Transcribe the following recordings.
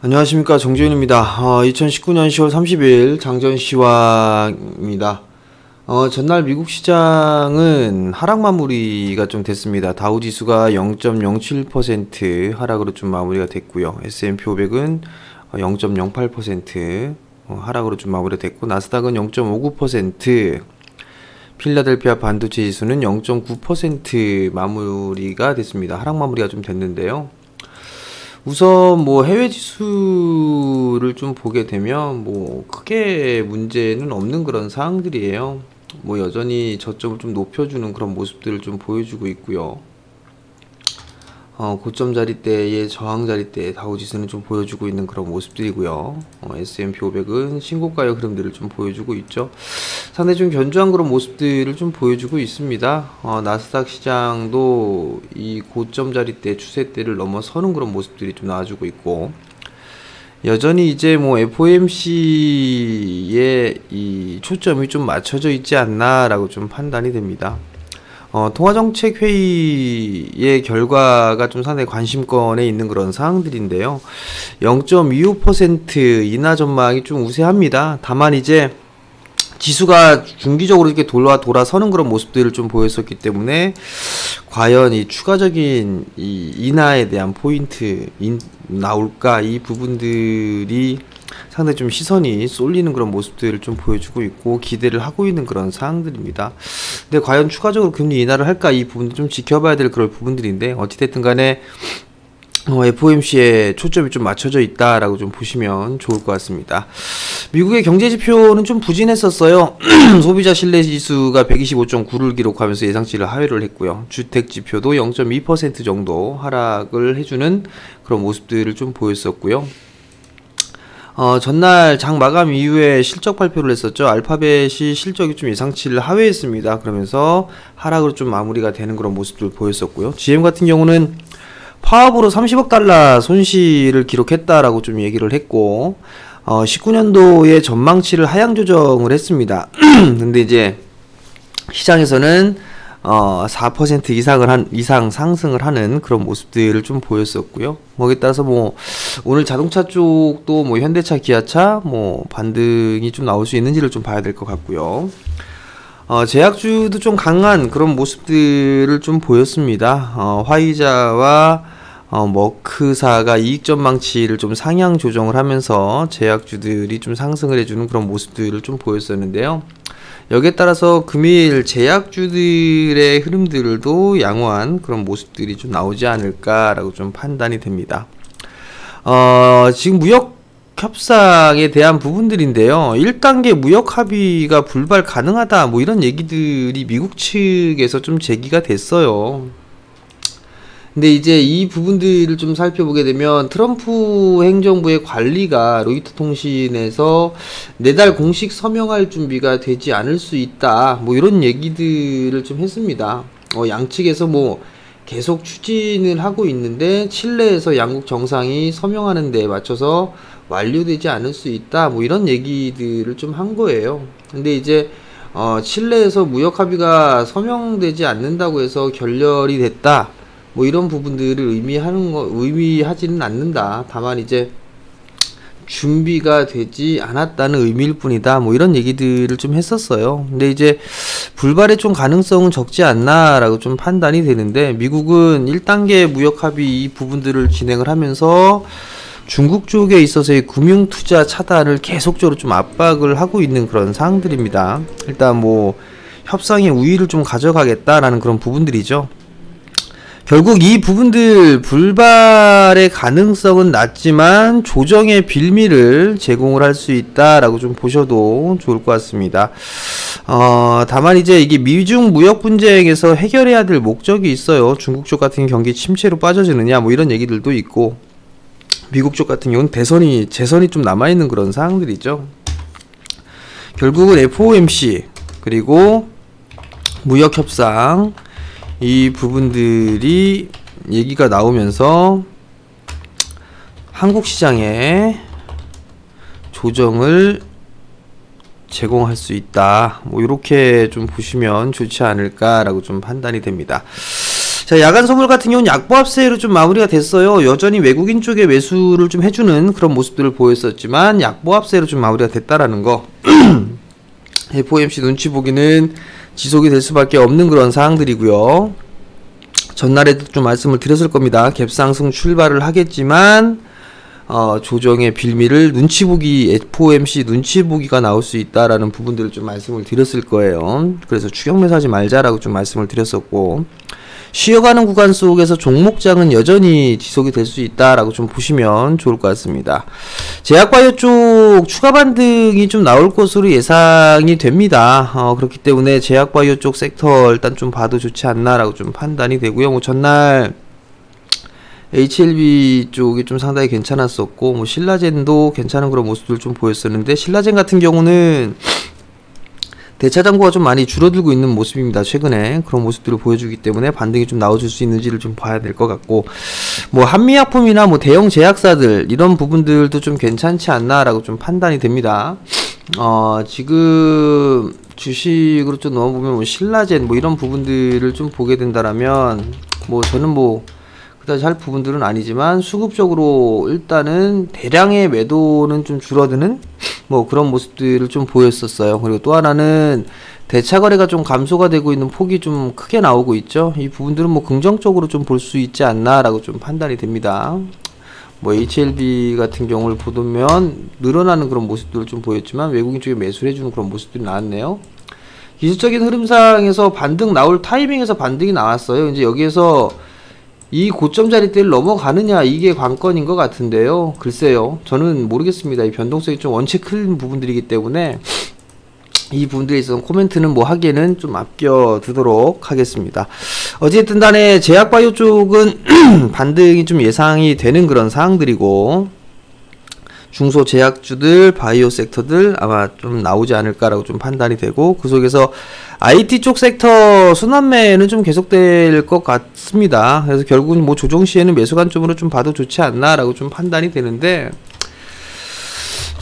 안녕하십니까, 정재윤입니다. 2019년 10월 30일 장전시황입니다. 전날 미국 시장은 하락 마무리가 좀 됐습니다. 다우지수가 0.07% 하락으로 좀 마무리가 됐고요. S&P 500은 0.08% 하락으로 좀 마무리가 됐고, 나스닥은 0.59%, 필라델피아 반도체 지수는 0.9% 마무리가 됐습니다. 하락 마무리가 좀 됐는데요. 우선 뭐 해외 지수를 좀 보게 되면 뭐 크게 문제는 없는 그런 사항들이에요. 뭐 여전히 저점을 좀 높여주는 그런 모습들을 좀 보여주고 있고요. 고점 자리대의 저항 자리대의 다우지수는 좀 보여주고 있는 그런 모습들이고요. S&P 500은 신고가의 흐름들을 좀 보여주고 있죠. 상당히 좀 견조한 그런 모습들을 좀 보여주고 있습니다. 나스닥 시장도 이 고점 자리대 추세대를 넘어서는 그런 모습들이 좀 나와주고 있고, 여전히 이제 뭐 FOMC에 이 초점이 좀 맞춰져 있지 않나라고 좀 판단이 됩니다. 통화정책회의의 결과가 좀 상당히 관심권에 있는 그런 사항들인데요. 0.25% 인하 전망이 좀 우세합니다. 다만 이제 지수가 중기적으로 이렇게 돌아서는 그런 모습들을 좀 보였었기 때문에 과연 이 추가적인 이 인하에 대한 포인트 나올까, 이 부분들이 상당히 좀 시선이 쏠리는 그런 모습들을 좀 보여주고 있고 기대를 하고 있는 그런 사항들입니다. 근데 과연 추가적으로 금리 인하를 할까, 이 부분도 좀 지켜봐야 될 그런 부분들인데, 어찌됐든 간에 FOMC에 초점이 좀 맞춰져 있다라고 좀 보시면 좋을 것 같습니다. 미국의 경제 지표는 좀 부진했었어요. 소비자 신뢰 지수가 125.9를 기록하면서 예상치를 하회를 했고요. 주택 지표도 0.2% 정도 하락을 해주는 그런 모습들을 좀 보였었고요. 전날 장 마감 이후에 실적 발표를 했었죠. 알파벳이 실적이 좀 예상치를 하회했습니다. 그러면서 하락으로 좀 마무리가 되는 그런 모습들을 보였었고요. GM 같은 경우는 파업으로 30억 달러 손실을 기록했다라고 좀 얘기를 했고, 19년도에 전망치를 하향 조정을 했습니다. 근데 이제 시장에서는 4% 이상 상승을 하는 그런 모습들을 좀 보였었고요. 거기에 따라서 뭐 오늘 자동차 쪽도 뭐 현대차, 기아차 뭐 반등이 좀 나올 수 있는지를 좀 봐야 될 것 같고요. 제약주도 좀 강한 그런 모습들을 좀 보였습니다. 화이자와 머크사가 이익 전망치를 좀 상향 조정을 하면서 제약주들이 좀 상승을 해주는 그런 모습들을 좀 보였었는데요. 여기에 따라서 금일 제약주들의 흐름들도 양호한 그런 모습들이 좀 나오지 않을까라고 좀 판단이 됩니다. 지금 무역 협상에 대한 부분들인데요. 1단계 무역 합의가 불발 가능하다, 뭐 이런 얘기들이 미국 측에서 좀 제기가 됐어요. 근데 이제 이 부분들을 좀 살펴보게 되면 트럼프 행정부의 관리가 로이터 통신에서 내달 공식 서명할 준비가 되지 않을 수 있다, 뭐 이런 얘기들을 좀 했습니다. 양측에서 뭐 계속 추진을 하고 있는데 칠레에서 양국 정상이 서명하는 데 맞춰서 완료되지 않을 수 있다, 뭐 이런 얘기들을 좀 한 거예요. 근데 이제 칠레에서 무역 합의가 서명되지 않는다고 해서 결렬이 됐다, 뭐 이런 부분들을 의미하지는 않는다. 다만 이제 준비가 되지 않았다는 의미일 뿐이다, 뭐 이런 얘기들을 좀 했었어요. 근데 이제 불발의 좀 가능성은 적지 않나라고 좀 판단이 되는데, 미국은 1단계 무역 합의 이 부분들을 진행을 하면서 중국 쪽에 있어서의 금융투자 차단을 계속적으로 좀 압박을 하고 있는 그런 사항들입니다. 일단 뭐 협상의 우위를 좀 가져가겠다라는 그런 부분들이죠. 결국 이 부분들 불발의 가능성은 낮지만 조정의 빌미를 제공을 할 수 있다라고 좀 보셔도 좋을 것 같습니다. 다만 이제 이게 미중 무역 분쟁에서 해결해야 될 목적이 있어요. 중국 쪽 같은 경기 침체로 빠져지느냐, 뭐 이런 얘기들도 있고, 미국 쪽 같은 경우는 재선이 좀 남아있는 그런 사항들이죠. 결국은 FOMC 그리고 무역협상, 이 부분들이 얘기가 나오면서 한국 시장에 조정을 제공할 수 있다, 뭐 이렇게 좀 보시면 좋지 않을까라고 좀 판단이 됩니다. 자, 야간 선물 같은 경우는 약보합세로 좀 마무리가 됐어요. 여전히 외국인 쪽에 매수를 좀 해주는 그런 모습들을 보였었지만 약보합세로 좀 마무리가 됐다라는 거. FOMC 눈치 보기는 지속이 될 수밖에 없는 그런 사항들이고요. 전날에도 좀 말씀을 드렸을 겁니다. 갭상승 출발을 하겠지만 조정의 빌미를 눈치보기, FOMC 눈치보기가 나올 수 있다라는 부분들을 좀 말씀을 드렸을 거예요. 그래서 추격 매수하지 말자라고 좀 말씀을 드렸었고, 쉬어가는 구간 속에서 종목장은 여전히 지속이 될 수 있다라고 좀 보시면 좋을 것 같습니다. 제약바이오 쪽 추가 반등이 좀 나올 것으로 예상이 됩니다. 그렇기 때문에 제약바이오 쪽 섹터 일단 좀 봐도 좋지 않나라고 좀 판단이 되고요. 뭐 전날 HLB 쪽이 좀 상당히 괜찮았었고, 뭐 신라젠도 괜찮은 그런 모습들 좀 보였었는데, 신라젠 같은 경우는 대차장고가 좀 많이 줄어들고 있는 모습입니다. 최근에 그런 모습들을 보여주기 때문에 반등이 좀 나와줄 수 있는지를 좀 봐야 될 것 같고, 뭐 한미약품이나 뭐 대형 제약사들 이런 부분들도 좀 괜찮지 않나라고 좀 판단이 됩니다. 지금 주식으로 좀 넘어보면 뭐 신라젠 뭐 이런 부분들을 좀 보게 된다라면, 뭐 저는 뭐 그다지 할 부분들은 아니지만 수급적으로 일단은 대량의 매도는 좀 줄어드는 뭐 그런 모습들을 좀 보였었어요. 그리고 또 하나는 대차 거래가 좀 감소가 되고 있는 폭이 좀 크게 나오고 있죠. 이 부분들은 뭐 긍정적으로 좀 볼 수 있지 않나라고 좀 판단이 됩니다. 뭐 HLB 같은 경우를 보면 늘어나는 그런 모습들을 좀 보였지만 외국인 쪽에 매수를 해주는 그런 모습들이 나왔네요. 기술적인 흐름상에서 반등 나올 타이밍에서 반등이 나왔어요. 이제 여기에서 이 고점 자리대를 넘어가느냐, 이게 관건인 것 같은데요. 글쎄요, 저는 모르겠습니다. 이 변동성이 좀 원체 큰 부분들이기 때문에 이 부분들에 있어서 코멘트는 뭐 하기에는 좀 아껴두도록 하겠습니다. 어쨌든 간에 제약바이오 쪽은 반등이 좀 예상이 되는 그런 사항들이고, 중소 제약주들, 바이오 섹터들 아마 좀 나오지 않을까라고 좀 판단이 되고, 그 속에서 IT 쪽 섹터 순환매는 좀 계속될 것 같습니다. 그래서 결국은 뭐 조정 시에는 매수 관점으로 좀 봐도 좋지 않나라고 좀 판단이 되는데,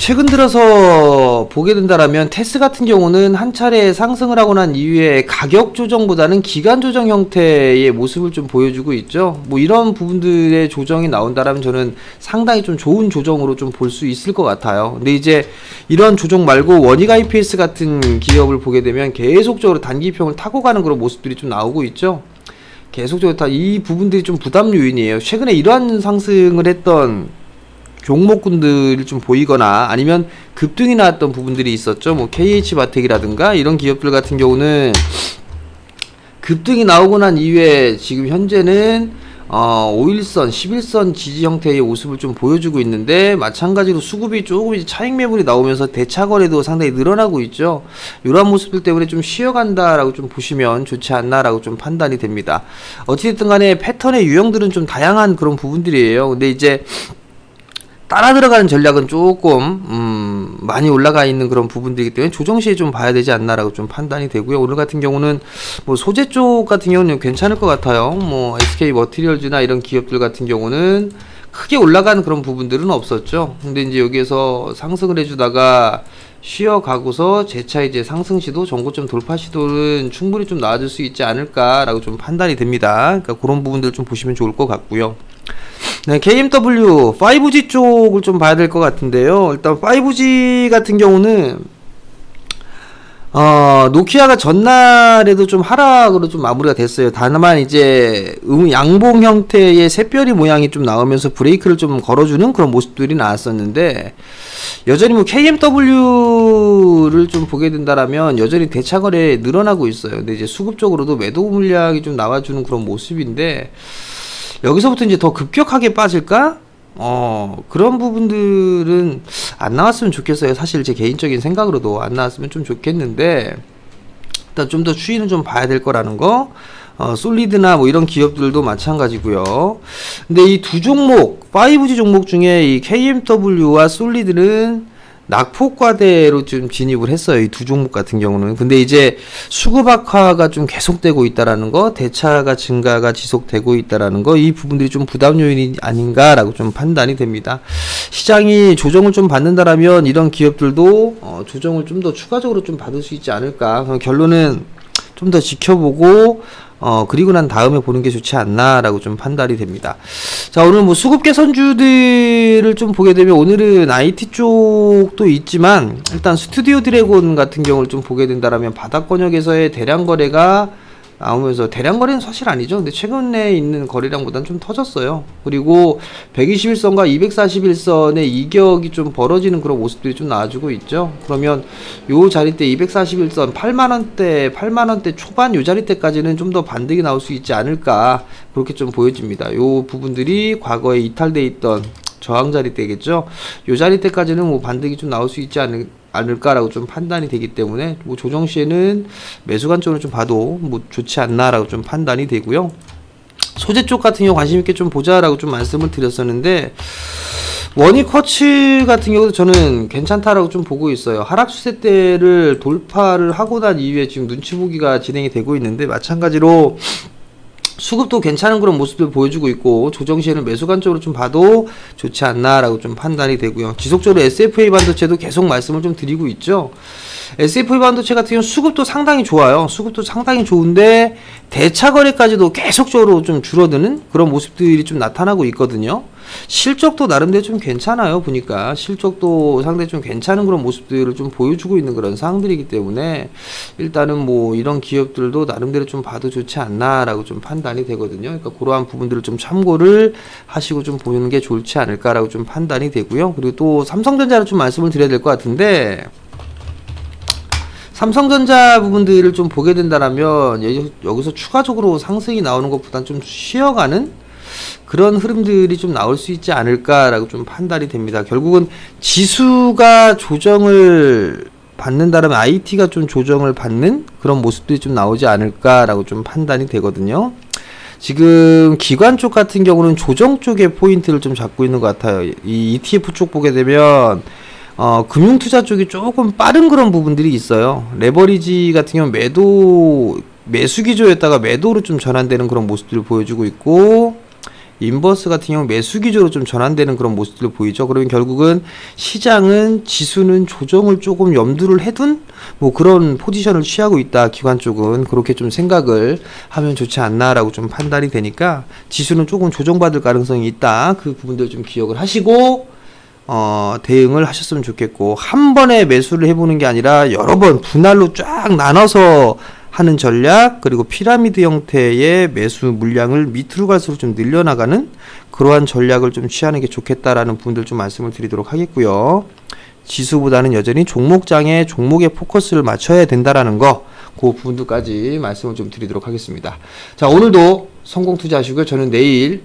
최근 들어서 보게 된다라면 테스 같은 경우는 한 차례 상승을 하고 난 이후에 가격 조정보다는 기간 조정 형태의 모습을 좀 보여주고 있죠. 뭐 이런 부분들의 조정이 나온다라면 저는 상당히 좀 좋은 조정으로 좀 볼 수 있을 것 같아요. 근데 이제 이런 조정 말고 원익 IPS 같은 기업을 보게 되면 계속적으로 단기평을 타고 가는 그런 모습들이 좀 나오고 있죠. 계속적으로 다 이 부분들이 좀 부담 요인이에요. 최근에 이러한 상승을 했던 종목군들이 좀 보이거나 아니면 급등이 나왔던 부분들이 있었죠. 뭐 KH바텍이라든가 이런 기업들 같은 경우는 급등이 나오고 난 이후에 지금 현재는 5일선, 11선 지지 형태의 모습을 좀 보여주고 있는데, 마찬가지로 수급이 조금 이제 차익 매물이 나오면서 대차 거래도 상당히 늘어나고 있죠. 이러한 모습들 때문에 좀 쉬어간다라고 좀 보시면 좋지 않나라고 좀 판단이 됩니다. 어찌됐든 간에 패턴의 유형들은 좀 다양한 그런 부분들이에요. 근데 이제 따라 들어가는 전략은 조금 많이 올라가 있는 그런 부분들이기 때문에 조정 시에 좀 봐야 되지 않나라고 좀 판단이 되고요. 오늘 같은 경우는 뭐 소재 쪽 같은 경우는 괜찮을 것 같아요. 뭐 SK 머티리얼즈나 이런 기업들 같은 경우는 크게 올라가는 그런 부분들은 없었죠. 근데 이제 여기에서 상승을 해주다가 쉬어가고서 재차 이제 상승 시도, 전고점 돌파 시도는 충분히 좀 나아질 수 있지 않을까라고 좀 판단이 됩니다. 그러니까 그런 부분들 좀 보시면 좋을 것 같고요. 네, KMW 5G 쪽을 좀 봐야 될 것 같은데요. 일단 5G 같은 경우는 노키아가 전날에도 좀 하락으로 좀 마무리가 됐어요. 다만 이제 양봉 형태의 샛별이 모양이 좀 나오면서 브레이크를 좀 걸어주는 그런 모습들이 나왔었는데, 여전히 뭐 KMW를 좀 보게 된다라면 여전히 대차 거래 늘어나고 있어요. 근데 이제 수급적으로도 매도 물량이 좀 나와주는 그런 모습인데, 여기서부터 이제 더 급격하게 빠질까? 그런 부분들은 안 나왔으면 좋겠어요. 사실 제 개인적인 생각으로도 안 나왔으면 좀 좋겠는데, 일단 좀 더 추이는 좀 봐야 될 거라는 거. 솔리드나 뭐 이런 기업들도 마찬가지고요. 근데 이 두 종목, 5G 종목 중에 이 KMW와 솔리드는 낙폭과대로 좀 진입을 했어요. 이 두 종목 같은 경우는. 근데 이제 수급 악화가 좀 계속되고 있다라는 거, 대차가 증가가 지속되고 있다라는 거, 이 부분들이 좀 부담 요인이 아닌가라고 좀 판단이 됩니다. 시장이 조정을 좀 받는다라면 이런 기업들도 조정을 좀 더 추가적으로 좀 받을 수 있지 않을까. 결론은 좀 더 지켜보고 그리고 난 다음에 보는 게 좋지 않나라고 좀 판단이 됩니다. 자, 오늘 뭐 수급 개선주들을 좀 보게 되면 오늘은 IT 쪽도 있지만 일단 스튜디오 드래곤 같은 경우를 좀 보게 된다라면 바닥권역에서의 대량 거래가 나오면서 대량 거래는 사실 아니죠. 근데 최근에 있는 거래량보다는 좀 터졌어요. 그리고 121선과 241선의 이격이 좀 벌어지는 그런 모습들이 좀 나와주고 있죠. 그러면 요 자리대 241선 8만원대 초반 요 자리대까지는 좀 더 반등이 나올 수 있지 않을까 그렇게 좀 보여집니다. 요 부분들이 과거에 이탈돼 있던 저항 자리대겠죠. 요 자리대까지는 뭐 반등이 좀 나올 수 있지 않을까라고 좀 판단이 되기 때문에 뭐 조정 시에는 매수 관점으로 좀 봐도 뭐 좋지 않나라고 좀 판단이 되고요. 소재 쪽 같은 경우 관심 있게 좀 보자라고 좀 말씀을 드렸었는데 원익쿼츠 같은 경우도 저는 괜찮다라고 좀 보고 있어요. 하락 추세대를 돌파를 하고 난 이후에 지금 눈치 보기가 진행이 되고 있는데 마찬가지로 수급도 괜찮은 그런 모습을 보여주고 있고 조정 시에는 매수 관점으로 좀 봐도 좋지 않나라고 좀 판단이 되고요. 지속적으로 SFA 반도체도 계속 말씀을 좀 드리고 있죠. SFA 반도체 같은 경우 수급도 상당히 좋아요. 수급도 상당히 좋은데 대차 거래까지도 계속적으로 좀 줄어드는 그런 모습들이 좀 나타나고 있거든요. 실적도 나름대로 좀 괜찮아요. 보니까 실적도 상당히 좀 괜찮은 그런 모습들을 좀 보여주고 있는 그런 상황들이기 때문에 일단은 뭐 이런 기업들도 나름대로 좀 봐도 좋지 않나라고 좀 판단이 되거든요. 그러니까 그러한 부분들을 좀 참고를 하시고 좀 보는 게 좋지 않을까라고 좀 판단이 되고요. 그리고 또 삼성전자를 좀 말씀을 드려야 될 것 같은데 삼성전자 부분들을 좀 보게 된다라면 여기서 추가적으로 상승이 나오는 것보다는 좀 쉬어가는 그런 흐름들이 좀 나올 수 있지 않을까라고 좀 판단이 됩니다. 결국은 지수가 조정을 받는다라면 IT가 좀 조정을 받는 그런 모습들이 좀 나오지 않을까라고 좀 판단이 되거든요. 지금 기관 쪽 같은 경우는 조정 쪽에 포인트를 좀 잡고 있는 것 같아요. 이 ETF 쪽 보게 되면 금융투자 쪽이 조금 빠른 그런 부분들이 있어요. 레버리지 같은 경우 매수 기조였다가 매도로 좀 전환되는 그런 모습들을 보여주고 있고 인버스 같은 경우 매수 기조로 좀 전환되는 그런 모습들을 보이죠. 그러면 결국은 시장은 지수는 조정을 조금 염두를 해둔 뭐 그런 포지션을 취하고 있다. 기관 쪽은 그렇게 좀 생각을 하면 좋지 않나라고 좀 판단이 되니까 지수는 조금 조정받을 가능성이 있다. 그 부분들 좀 기억을 하시고 대응을 하셨으면 좋겠고 한 번에 매수를 해보는 게 아니라 여러 번 분할로 쫙 나눠서 하는 전략 그리고 피라미드 형태의 매수 물량을 밑으로 갈수록 좀 늘려나가는 그러한 전략을 좀 취하는 게 좋겠다라는 부분들 좀 말씀을 드리도록 하겠고요. 지수보다는 여전히 종목장에 종목에 포커스를 맞춰야 된다라는 거 그 부분들까지 말씀을 좀 드리도록 하겠습니다. 자, 오늘도 성공 투자하시고요. 저는 내일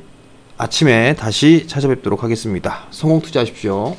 아침에 다시 찾아뵙도록 하겠습니다. 성공 투자하십시오.